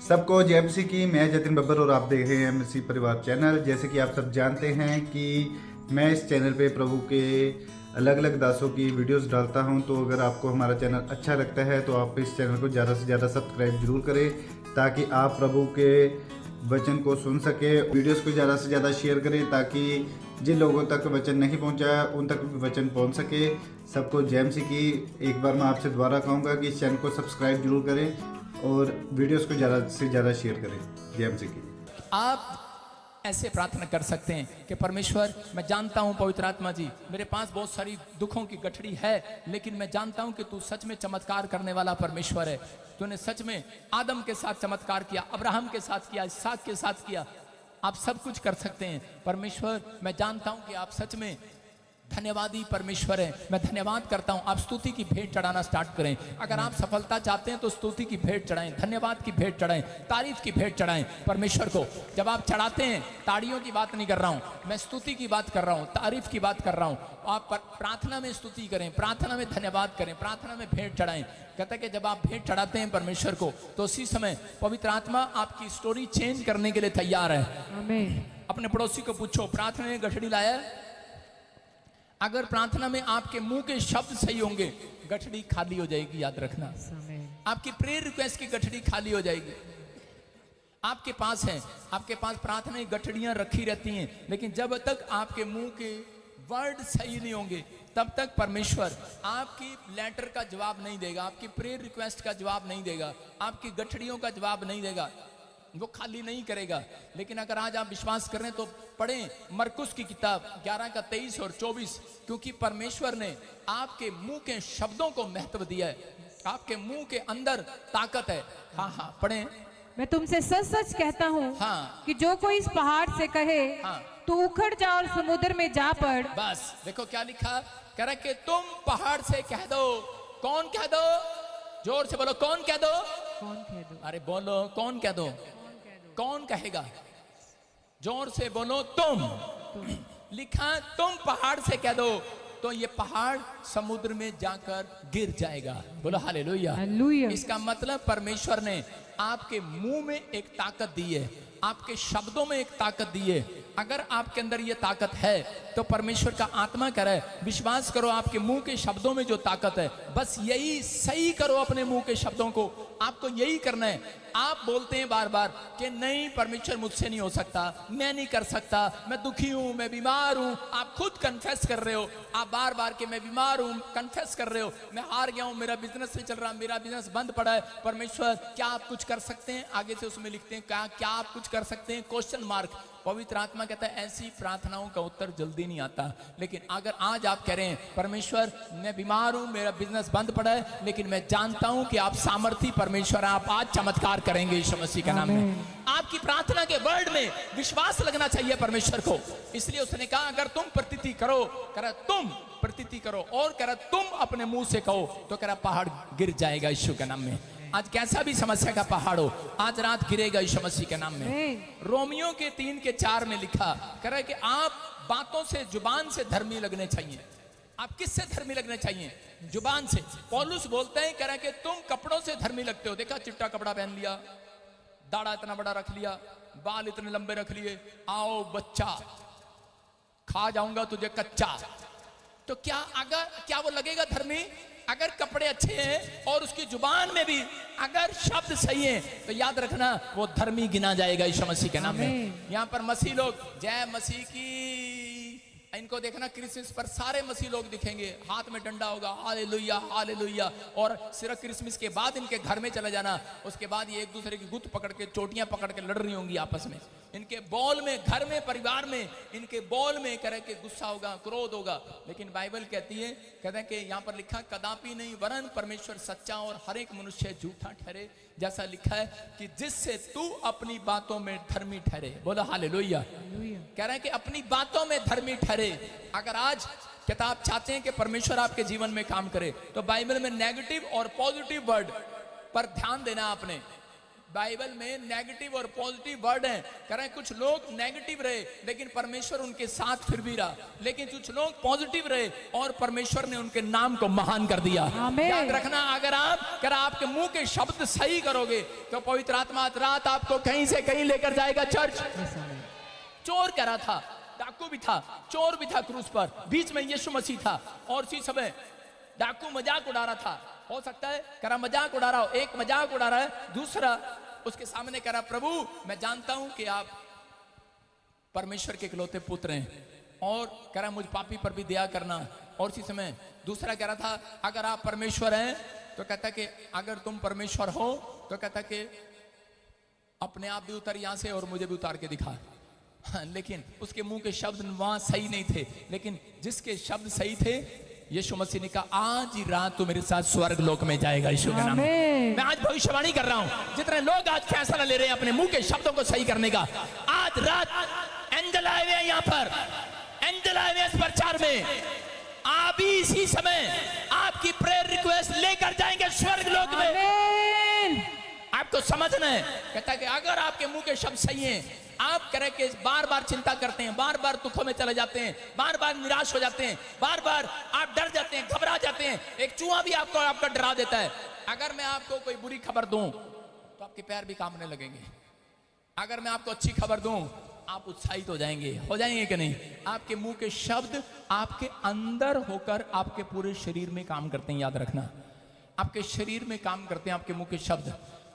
सबको जय मसीह की। मैं जतिन बब्बर और आप देख रहे हैं मसीह परिवार चैनल। जैसे कि आप सब जानते हैं कि मैं इस चैनल पे प्रभु के अलग अलग दासों की वीडियोस डालता हूं, तो अगर आपको हमारा चैनल अच्छा लगता है तो आप इस चैनल को ज़्यादा से ज़्यादा सब्सक्राइब जरूर करें, ताकि आप प्रभु के वचन को सुन सके। वीडियोस को ज़्यादा से ज़्यादा शेयर करें, ताकि जिन लोगों तक वचन नहीं पहुंचा उन तक भी वचन पहुंच सके। सबको जय मसीह की। एक बार मैं आपसे दोबारा कहूँगा कि इस चैनल को सब्सक्राइब जरूर करें और वीडियोस को ज़्यादा से ज़्यादा शेयर करें। जय मसीह की। आप ऐसे प्रार्थना कर सकते हैं कि परमेश्वर, मैं जानता हूं पवित्र आत्मा जी, मेरे पास बहुत सारी दुखों की गठरी है, लेकिन मैं जानता हूं कि तू सच में चमत्कार करने वाला परमेश्वर है। तूने सच में आदम के साथ चमत्कार किया, अब्राहम के साथ किया, इसहाक के साथ किया। आप सब कुछ कर सकते हैं। परमेश्वर, मैं जानता हूं कि आप सच में धन्यवादी परमेश्वर है। मैं धन्यवाद करता हूं। आप स्तुति की भेंट चढ़ाना स्टार्ट करें। अगर आप सफलता चाहते हैं तो स्तुति की भेंट चढ़ाएं, धन्यवाद की भेंट चढ़ाएं, तारीफ की भेंट चढ़ाएं परमेश्वर को। जब आप चढ़ाते हैं, ताड़ियों की बात नहीं कर रहा हूं, मैं स्तुति की बात कर रहा हूं, तारीफ की बात कर रहा हूं। आप प्रार्थना में स्तुति करें, प्रार्थना में धन्यवाद करें, प्रार्थना में भेंट चढ़ाएं। कहता है कि जब आप भेंट चढ़ाते हैं परमेश्वर को, तो उसी समय पवित्र आत्मा आपकी स्टोरी चेंज करने के लिए तैयार है। आमीन। अपने पड़ोसी को पूछो, प्रार्थना में गठड़ी लाया है? अगर प्रार्थना में आपके मुंह के शब्द सही होंगे, गठड़ी खाली हो जाएगी। याद रखना, आपकी प्रेयर रिक्वेस्ट की गठड़ी खाली हो जाएगी। आपके पास है, आपके पास प्रार्थना की गठड़ियां रखी रहती हैं, लेकिन जब तक आपके मुंह के वर्ड सही नहीं होंगे, तब तक परमेश्वर आपकी लेटर का जवाब नहीं देगा, आपकी प्रेयर रिक्वेस्ट का जवाब नहीं देगा, आपकी गठड़ियों का जवाब नहीं देगा, वो खाली नहीं करेगा। लेकिन अगर आज आप विश्वास कर रहे हैं तो पढ़ें मरकुस की किताब 11 का 23 और 24, क्योंकि परमेश्वर ने आपके मुंह के शब्दों को महत्व दिया है। आपके मुंह के अंदर ताकत है। हाँ हाँ, पढ़ें। मैं तुमसे सच सच कहता हूँ, हाँ। कि जो कोई इस पहाड़ से कहे, हाँ। तू उखड़ जा और समुद्र में जा पड़। बस देखो क्या लिखा, कह रहा कि तुम पहाड़ से कह दो। कौन कह दो? जोर से बोलो, कौन कह दो? कौन कह दो? अरे बोलो, कौन कह दो? कौन कहेगा? जोर से बोलो, तुम। लिखा तुम पहाड़ से कह दो, तो ये पहाड़ समुद्र में जाकर गिर जाएगा। बोलो हालेलुया। हालेलुया। इसका मतलब परमेश्वर ने आपके मुंह में एक ताकत दी है, आपके शब्दों में एक ताकत दी है। अगर आपके अंदर ये ताकत है तो परमेश्वर का आत्मा कह रहा है, विश्वास करो आपके मुंह के शब्दों में जो ताकत है, बस यही सही करो अपने मुंह के शब्दों को। आपको यही करना है। आप बोलते हैं बार बार कि नहीं परमेश्वर, मुझसे नहीं हो सकता, मैं नहीं कर सकता, मैं दुखी हूं, मैं बीमार हूं। आप खुद कन्फेस कर रहे हो, आप बार बार कि मैं बीमार हूं, कन्फेस कर रहे हो, मैं हार गया हूं, मेरा बिजनेस नहीं चल रहा, मेरा बिजनेस बंद पड़ा है। परमेश्वर, क्या आप कुछ कर सकते हैं? आगे से उसमें लिखते हैं क्या आप कुछ कर सकते हैं? Question mark. पवित्र आत्मा कहता है ऐसी प्रार्थनाओं का उत्तर जल्दी नहीं आता। लेकिन अगर आज आप कह रहे हैं, परमेश्वर मैं बीमार हूं, मेरा बिजनेस बंद पड़ा है, लेकिन मैं जानता हूं कि आप सामर्थी परमेश्वर, आप आज चमत्कार करेंगे यीशु मसीह के नाम में। आपकी प्रार्थना के वर्ड में विश्वास लगना चाहिए परमेश्वर को। इसलिए उसने कहा, अगर तुम प्रतीति करो, कह तुम प्रतीति करो, और कह तुम अपने मुंह से कहो, तो कह पहाड़ गिर जाएगा यीशु के नाम में। आज कैसा भी समस्या का पहाड़ हो, आज रात गिरेगा यीशु मसीह के नाम में। रोमियो के 3 के 4 में लिखा, कह रहा है कि आप बातों से, जुबान से धर्मी लगने चाहिए। आप किससे धर्मी लगने चाहिए? जुबान से। पौलुस बोलते हैं, कह रहा है कि तुम कपड़ों से धर्मी लगते हो। देखा, चिट्टा कपड़ा पहन लिया, दाढ़ा इतना बड़ा रख लिया, बाल इतने लंबे रख लिए, आओ बच्चा खा जाऊंगा तुझे कच्चा। तो क्या वो लगेगा धर्मी? अगर कपड़े अच्छे हैं और उसकी जुबान में भी अगर शब्द सही है, तो याद रखना वो धर्मी गिना जाएगा यीशु मसीह के नाम में। यहाँ पर मसीह लोग, जय मसीह की, इनको देखना क्रिसमस पर सारे मसीह लोग दिखेंगे, हाथ में डंडा होगा, हालेलुया हालेलुया। और सिर्फ क्रिसमस के बाद इनके घर में चले जाना, उसके बाद ये एक दूसरे की गुत्त पकड़ के, चोटियां पकड़ के लड़ रही होंगी आपस में। इनके बॉल में, घर में, परिवार में, इनके बॉल में करे के गुस्सा होगा, क्रोध होगा। लेकिन बाइबल कहती है, कहते हैं कि यहाँ पर लिखा, कदापि नहीं, वरन परमेश्वर सच्चा और हर एक मनुष्य झूठा ठहरे। जैसा लिखा है कि जिससे तू अपनी बातों में धर्मी ठहरे। बोलो हालेलुया। कह रहे हैं कि अपनी बातों में धर्मी ठहरे। अगर आज किताब चाहते हैं कि परमेश्वर आपके जीवन में काम करे, तो बाइबल में नेगेटिव और पॉजिटिव वर्ड पर ध्यान देना आपने। बाइबल में नेगेटिव और पॉजिटिव वर्ड हैं। कह रहे हैं कुछ लोग नेगेटिव रहे लेकिन परमेश्वर उनके साथ फिर भी रहा, लेकिन कुछ लोग पॉजिटिव रहे और परमेश्वर ने उनके नाम को महान कर दिया। आमीन। याद रखना, अगर आपके मुंह के शब्द सही करोगे तो पवित्र आत्मा आज रात आपको कहीं से कहीं लेकर जाएगा। चर्च चोर कह रहा था, डाकू भी था, चोर भी था क्रूस पर, बीच में यीशु मसीह था और उसी समय डाकू मजाक उड़ा रहा था। हो सकता है कह रहा मजाक उड़ा रहा हो, एक मजाक उड़ा रहा है, दूसरा उसके सामने कह रहा प्रभु मैं जानता हूं कि आप परमेश्वर के इकलौते पुत्र हैं और कह रहा मुझ पापी पर भी दया करना। और उसी समय दूसरा कह रहा था अगर आप परमेश्वर हैं तो कहता कि अगर तुम परमेश्वर हो तो कहता कि अपने आप भी उतर यहां से और मुझे भी उतार के दिखा। हाँ, लेकिन उसके मुंह के शब्द वहां सही नहीं थे, लेकिन जिसके शब्द सही थे यीशु मसीह ने कहा आज ही रात तू मेरे साथ स्वर्ग लोक में जाएगा। यीशु के नाम में मैं आज भविष्यवाणी कर रहा हूं, जितने लोग आज फैसला ले रहे हैं अपने मुंह के शब्दों को सही करने का, आज रात एंजल आए हुए हैं यहाँ पर, एंजल आए हुए इस प्रचार में, आप भी इसी समय आपकी प्रेयर रिक्वेस्ट लेकर जाएंगे स्वर्ग लोक में। आपको समझना है, कहता है कि अगर आपके मुंह के शब्द सही हैं, आप करें कि बार बार चिंता करते हैं, बार बार दुखों में चले जाते हैं, बार बार निराश हो जाते हैं, बार बार आप डर जाते हैं, घबरा जाते हैं, एक चूहा भी आपका डरा देता है। अगर मैं आपको कोई बुरी खबर दूं तो आपके पैर भी कांपने लगेंगे, अगर मैं आपको अच्छी खबर दूं आप उत्साहित हो जाएंगे कि नहीं? आपके मुंह के शब्द आपके अंदर होकर आपके पूरे शरीर में काम करते हैं। याद रखना, आपके शरीर में काम करते हैं आपके मुंह के शब्द।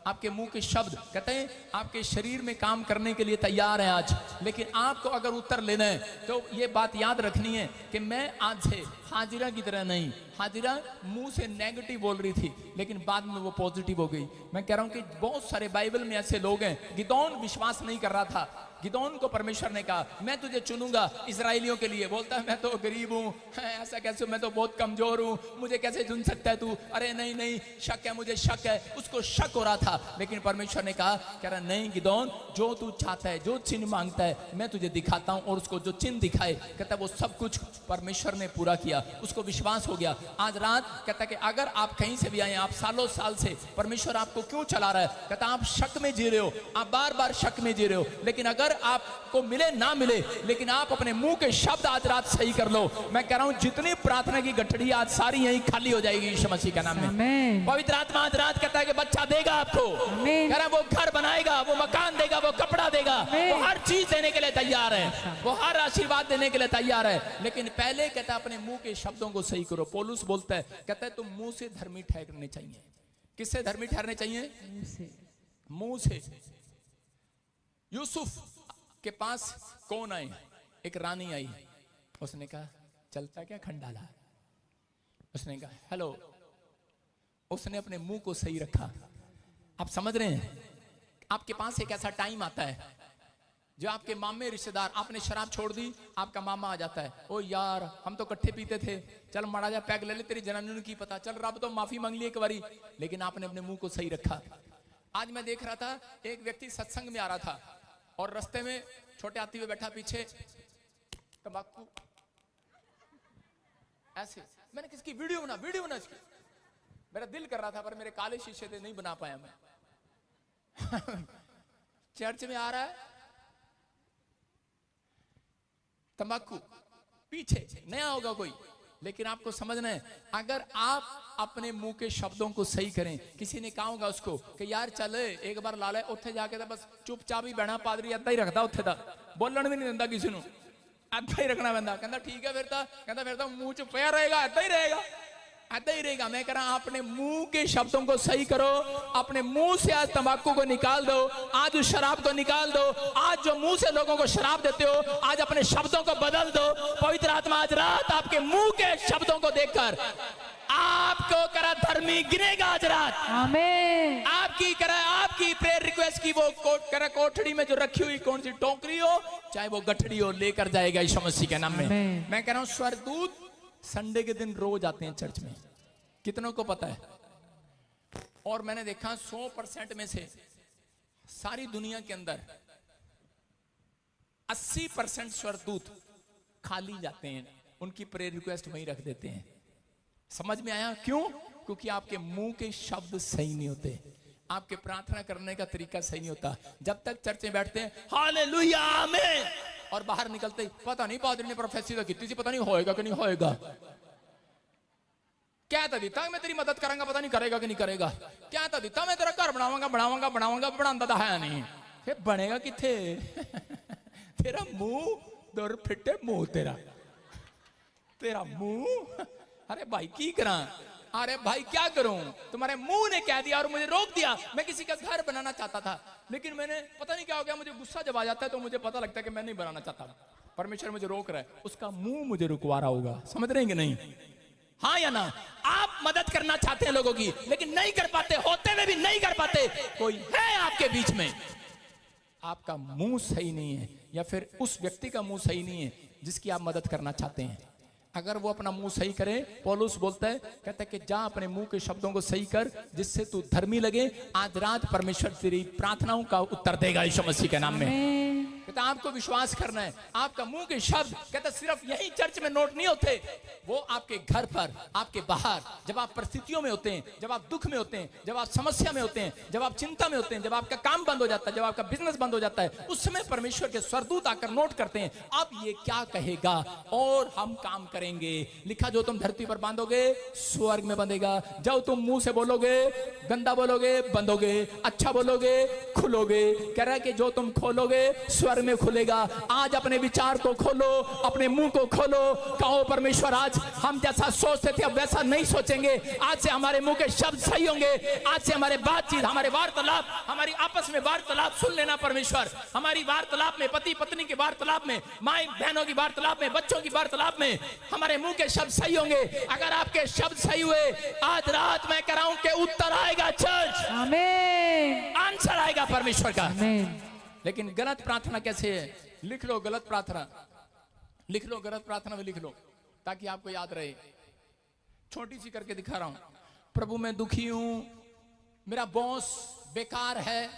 आपके मुंह के शब्द कहते हैं आपके शरीर में काम करने के लिए तैयार है आज, लेकिन आपको अगर उत्तर लेना है तो ये बात याद रखनी है कि मैं आज से हाजिरा की तरह नहीं, हाजिरा मुंह से नेगेटिव बोल रही थी लेकिन बाद में वो पॉजिटिव हो गई। मैं कह रहा हूं कि बहुत सारे बाइबल में ऐसे लोग हैं, गिदोन विश्वास नहीं कर रहा था, गिदोन को परमेश्वर ने कहा मैं तुझे चुनूंगा इजराइलियों के लिए, बोलता है मैं तो गरीब हूँ, ऐसा कैसे, मैं तो बहुत कमजोर हूँ, मुझे कैसे चुन सकता है तू? अरे नहीं नहीं, शक है, मुझे शक है। उसको शक हो रहा था, लेकिन परमेश्वर ने कहा, कह रहा नहीं गिदोन, जो तू चाहता है, जो चिन्ह मांगता है मैं तुझे दिखाता हूँ। और उसको जो चिन्ह दिखाए कहता वो सब कुछ परमेश्वर ने पूरा किया, उसको विश्वास हो गया। आज रात कहता कि अगर आप कहीं से भी आए, आप सालों साल से परमेश्वर आपको क्यों चला रहा है, कहता आप शक में जी रहे हो, आप बार बार शक में जी रहे हो, लेकिन अगर आपको मिले ना मिले, लेकिन आप अपने मुंह के शब्द आज रात सही कर लो। मैं कह रहा हूं जितनी प्रार्थना की गठड़ी आज सारी यहीं खाली हो जाएगी यीशु मसीह के नाम में। पवित्र आत्मा आज रात कहता है कि बच्चा देगा आपको, कह रहा वो घर बनाएगा, वो मकान देगा, वो कपड़ा देगा, वो हर चीज देने के लिए तैयार है, वो हर आशीर्वाद देने के लिए तैयार है। लेकिन पहले कहता है अपने मुंह के शब्दों को सही करो। पौलुस बोलता है, कहता है तुम मुंह से धर्मी ठहरने चाहिए। किससे धर्मी ठहरने चाहिए? मुंह से। यूसुफ के पास कौन आए? एक रानी आई, उसने कहा चलता क्या खंडाला, उसने कहा हेलो, उसने अपने मुंह को सही रखा। आप समझ रहे हैं, आपके पास एक ऐसा टाइम आता है जो आपके मामे रिश्तेदार, आपने शराब छोड़ दी, आपका मामा आ जाता है, ओ यार हम तो इकट्ठे पीते थे, चल माड़ा जा पैग ले ले, तेरी जनानी की पता चल, रब तो माफी मांग ली एक बारी, लेकिन आपने अपने मुंह को सही रखा। आज मैं देख रहा था एक व्यक्ति सत्संग में आ रहा था और रास्ते में छोटे हाथी में बैठा, पीछे तंबाकू ऐसे, मैंने किसकी वीडियो बना इसकी, मेरा दिल कर रहा था पर मेरे काले शीशे से नहीं बना पाया मैं। चर्च में आ रहा है तंबाकू, पीछे नया होगा कोई, लेकिन आपको समझना है अगर आप अपने मुंह के शब्दों को सही करें, किसी ने कहा होगा उसको कि यार चल एक बार ला ले, उत्थे जाके तो बस चुपचाप ही बहना, पादरी इदा ही रखता, उत्थे तक बोलन भी नहीं दिंदा किसी को, इदा ही रखना पैंदा। कहता ठीक है फिर तो मुंह च पिया रहेगा, इदा ही रहेगा। मैं कह रहा अपने मुंह के शब्दों को सही करो, अपने मुंह से आज तंबाकू को निकाल दो, आज उस शराब को निकाल दो, आज जो मुंह से लोगों को शराब देते हो आज अपने शब्दों को बदल दो। पवित्र आत्मा आज रात आपके मुंह के शब्दों को देखकर आपको करा धर्मी गिरेगा आज रात। आमीन। आपकी प्रेयर रिक्वेस्ट की वो कोठड़ी में जो रखी हुई कौन सी टोकरी हो, चाहे वो गठड़ी हो, लेकर जाएगा यीशु मसीह के नाम में। मैं कह रहा हूं स्वर्गदूत संडे के दिन रोज आते हैं चर्च में, कितनों को पता है? और मैंने देखा 100% में से सारी दुनिया के अंदर 80% स्वर्गदूत खाली जाते हैं, उनकी प्रेयर रिक्वेस्ट वहीं रख देते हैं। समझ में आया क्यों? क्योंकि आपके मुंह के शब्द सही नहीं होते, आपके प्रार्थना करने का तरीका सही नहीं होता। जब तक चर्च में बैठते हैं हालेलुया आमीन, और बाहर निकलते ही पता नहीं पादरी ने प्रोफेसी तो की थी, पता नहीं होएगा कि नहीं होएगा। क्या था दिता मैं तेरी मदद करूंगा, पता नहीं करेगा कि नहीं करेगा। क्या था दिता मैं तेरा घर बनाऊंगा बनाऊंगा बनाऊंगा, बनाता तो है नहीं। फिर बनेगा किथे तेरा मुंह दौर फिटे मुंह तेरा, तेरा मुंह। अरे भाई की करा, अरे भाई क्या करूं, तुम्हारे मुंह ने कह दिया और मुझे रोक दिया। मैं किसी का घर बनाना चाहता था, लेकिन मैंने पता नहीं क्या हो गया, मुझे गुस्सा जब आ जाता है तो मुझे पता लगता है कि मैं नहीं बनाना चाहता, परमेश्वर मुझे रोक रहा है। उसका मुंह मुझे रुकवा रहा होगा, समझ रहे हैं कि नहीं? हाँ या ना? आप मदद करना चाहते हैं लोगों की, लेकिन नहीं कर पाते, होते हुए भी नहीं कर पाते। कोई है आपके बीच में, आपका मुंह सही नहीं है, या फिर उस व्यक्ति का मुंह सही नहीं है जिसकी आप मदद करना चाहते हैं। अगर वो अपना मुंह सही करे, पौलुस बोलता है, कहता है कि जा अपने मुंह के शब्दों को सही कर जिससे तू धर्मी लगे। आज रात परमेश्वर तेरी प्रार्थनाओं का उत्तर देगा यीशु मसीह के नाम में। कहता आपको विश्वास करना है, आपका मुंह के शब्द कहता सिर्फ यही चर्च में नोट नहीं होते, वो आपके घर पर, आपके बाहर, जब आप परिस्थितियों में होते हैं, जब आप दुख में होते हैं, जब आप समस्या में होते हैं, जब आप चिंता में होते हैं, जब आपका काम बंद हो जाता है, जब आपका बिजनेस बंद हो जाता है, उस समय परमेश्वर के स्वर्गदूत आकर नोट करते हैं अब ये क्या कहेगा और हम काम करेंगे। लिखा जो तुम धरती पर बांधोगे स्वर्ग में बंधेगा, जो तुम मुंह से बोलोगे गंदा बोलोगे बंधोगे, अच्छा बोलोगे खुलोगे। कह रहा है कि जो तुम खोलोगे स्वर्ग में खुलेगा। आज अपने विचार को खोलो, अपने मुंह को खोलो, कहो परमेश्वर आज हम जैसा सोचते थे अब वैसा नहीं सोचेंगे। आज से हमारे मुंह के शब्द सही होंगे, आज से हमारे बातचीत, हमारे वार्तालाप, हमारी आपस में वार्तालाप सुन लेना परमेश्वर। हमारी वार्तालाप में, पति पत्नी की वार्तालाप में, माँ बहनों की वार्तालाप में, बच्चों की वार्तालाप में हमारे मुंह के शब्द सही होंगे। अगर आपके शब्द सही हुए, आज रात मैं कह रहा हूं कि उत्तर आएगा चर्च, आमीन, आंसर आएगा परमेश्वर का। आमीन। लेकिन गलत प्रार्थना कैसे है? लिख लो गलत प्रार्थना, लिख लो गलत प्रार्थना में लिख लो ताकि आपको याद रहे। छोटी सी करके दिखा रहा हूं। प्रभु मैं दुखी हूं, मेरा बॉस बेकार है,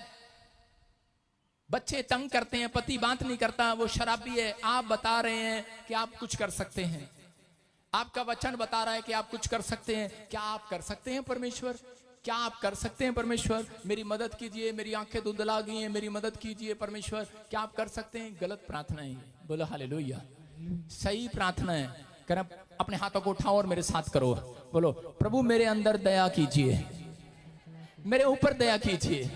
बच्चे तंग करते हैं, पति बात नहीं करता, वो शराबी है। आप बता रहे हैं कि आप कुछ कर सकते हैं, आपका वचन बता रहा है कि आप कुछ कर सकते हैं। क्या आप कर सकते हैं परमेश्वर? क्या आप कर सकते हैं परमेश्वर? मेरी मदद कीजिए, मेरी आंखें धुंधला गई हैं, मेरी मदद कीजिए परमेश्वर। क्या आप कर सकते हैं? गलत प्रार्थना है। बोलो हालेलुया। सही प्रार्थना है, कह अपने हाथों को उठाओ और मेरे साथ करो। बोलो प्रभु मेरे अंदर दया कीजिए, मेरे ऊपर दया कीजिए,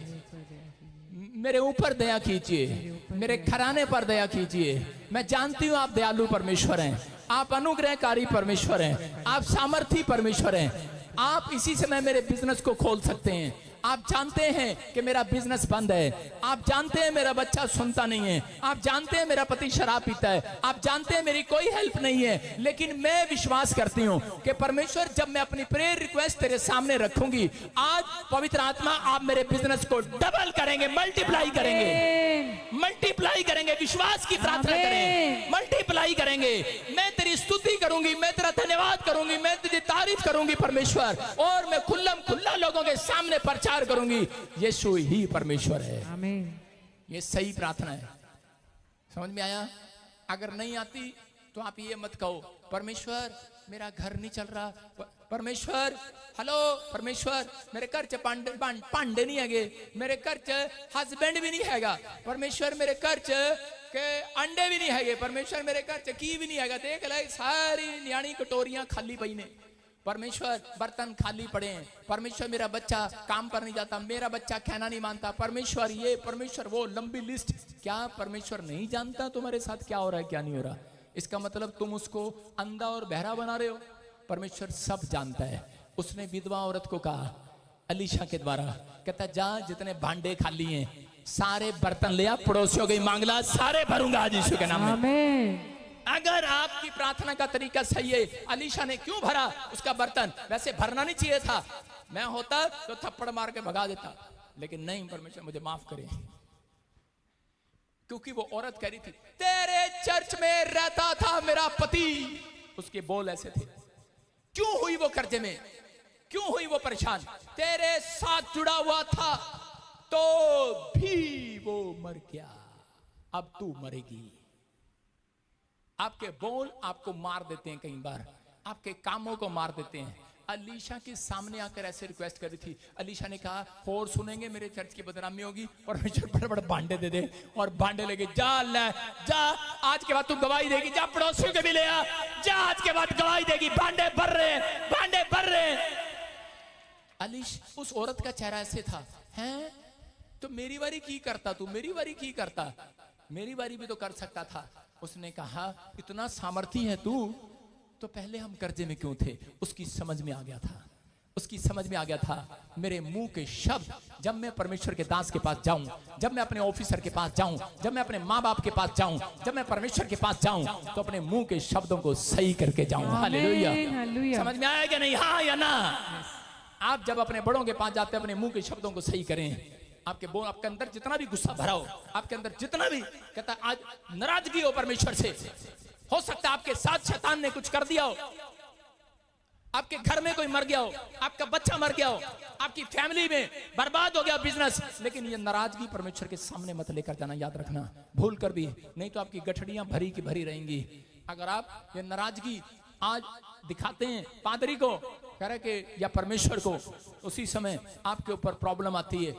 मेरे ऊपर दया कीजिए, मेरे घराने पर दया कीजिए। मैं जानती हूं आप दयालु परमेश्वर हैं, आप अनुग्रहकारी परमेश्वर हैं, आप सामर्थी परमेश्वर हैं। आप इसी समय मेरे बिजनेस को खोल सकते हैं। आप जानते हैं कि मेरा बिजनेस बंद है, आप जानते हैं मेरा बच्चा सुनता नहीं है, आप जानते हैं मेरा पति शराब पीता है, आप जानते हैं मेरी कोई हेल्प नहीं है, लेकिन मैं विश्वास करती हूं कि परमेश्वर जब मैं अपनी प्रेयर रिक्वेस्ट तेरे सामने रखूंगी, आज पवित्र आत्मा आप मेरे बिजनेस को डबल करेंगे, मल्टीप्लाई करेंगे, मल्टीप्लाई करेंगे। विश्वास की प्रार्थना करें, मल्टीप्लाई करेंगे। मैं तेरी स्तुति करूंगी, मैं तेरा धन्यवाद करूंगी, मैं तेरी तारीफ करूंगी परमेश्वर, और मैं खुल्लम खुल्ला लोगों के सामने प्रचार करूंगी यीशु ही परमेश्वर है। आमीन। ये सही प्रार्थना है। समझ में आया? अगर नहीं आती तो आप ये मत कहो परमेश्वर मेरा घर नहीं चल रहा, परमेश्वर हेलो परमेश्वर मेरे घर च भांडे नहीं है, मेरे घर च हस्बैंड भी नहीं हैगा, परमेश्वर मेरे घर च के अंडे भी नहीं है, परमेश्वर मेरे घर च की भी नहीं है। देख ले सारी न्याणी कटोरियां खाली पई ने, परमेश्वर बर्तन खाली पड़े हैं, परमेश्वर मेरा बच्चा काम पर नहीं जाता, मेरा बच्चा खाना नहीं मानता, परमेश्वर ये परमेश्वर वो, लंबी लिस्ट। क्या परमेश्वर नहीं जानता तुम्हारे साथ क्या हो रहा है क्या नहीं हो रहा? इसका मतलब तुम उसको अंधा और बहरा बना रहे हो। परमेश्वर सब जानता है। उसने विधवा औरत को कहा अलीशा के द्वारा, कहता जा जितने भांडे खाली हैं सारे बर्तन ले आ, पड़ोसियों की मांग ला, सारे भरूंगा आज यीशु के नाम में। आमीन। अगर आपकी प्रार्थना का तरीका सही है, अलीशा ने क्यों भरा उसका बर्तन? वैसे भरना नहीं चाहिए था, मैं होता तो थप्पड़ मार के भगा देता, लेकिन नहीं, परमेश्वर मुझे माफ करे। क्योंकि वो औरत कह रही थी तेरे चर्च में रहता था मेरा पति, उसके बोल ऐसे थे। क्यों हुई वो कर्जे में? क्यों हुई वो परेशान? तेरे साथ जुड़ा हुआ था तो भी वो मर गया, अब तू मरेगी। आपके बोल आपको मार देते हैं, कई बार आपके कामों को मार देते हैं, अलीशा के सामने आकर ऐसे रिक्वेस्ट कर रही थी। अलीशा ने कहा और सुनेंगे मेरे चर्च की बदनामी होगी, परमेश्वर बड़े बड़े भांडे दे दे। और भांडे लेके जा, ले जा, आज के बाद तू गवाही देगी, जा पड़ोसियों के भी ले आ, जा आज के बाद गवाही देगी, भांडे भर रहे, भांडे भर रहे। अलीश, उस औरत का चेहरा ऐसे था, हैं तो मेरी बारी की करता, तू मेरी बारी की करता, मेरी बारी भी तो कर सकता था। उसने कहा इतना सामर्थी है तू, तो पहले हम कर्जे में क्यों थे। उसकी समझ में आ गया था, उसकी समझ में आ गया था मेरे मुंह के शब्द जब मैं परमेश्वर के दास के पास जाऊं, जब मैं अपने ऑफिसर के पास जाऊं, जब मैं अपने माँ बाप के पास जाऊं, जब मैं परमेश्वर के पास जाऊं, तो अपने मुंह के शब्दों को सही करके जाऊं। हालेलुया। हालेलुया। समझ में आया क्या नहीं, हाँ या ना। आप जब अपने बड़ों के पास जाते हैं, अपने मुंह के शब्दों को सही करें। आपके अंदर जितना भी गुस्सा भरा हो, आपके अंदर जितना भी कहता आज नाराजगी हो परमेश्वर से, हो सकता है आपके साथ शैतान ने कुछ कर दिया हो, आपके घर में कोई मर गया हो, आपका बच्चा मर गया हो, आपकी फैमिली में बर्बाद हो गया बिजनेस, लेकिन ये नाराजगी परमेश्वर के सामने मत लेकर जाना, याद रखना, भूल कर भी, नहीं तो आपकी गठड़ियां भरी की भरी रहेंगी। अगर आप ये नाराजगी आज दिखाते हैं पादरी को, कह रहे कि या परमेश्वर को, उसी समय आपके ऊपर प्रॉब्लम आती है।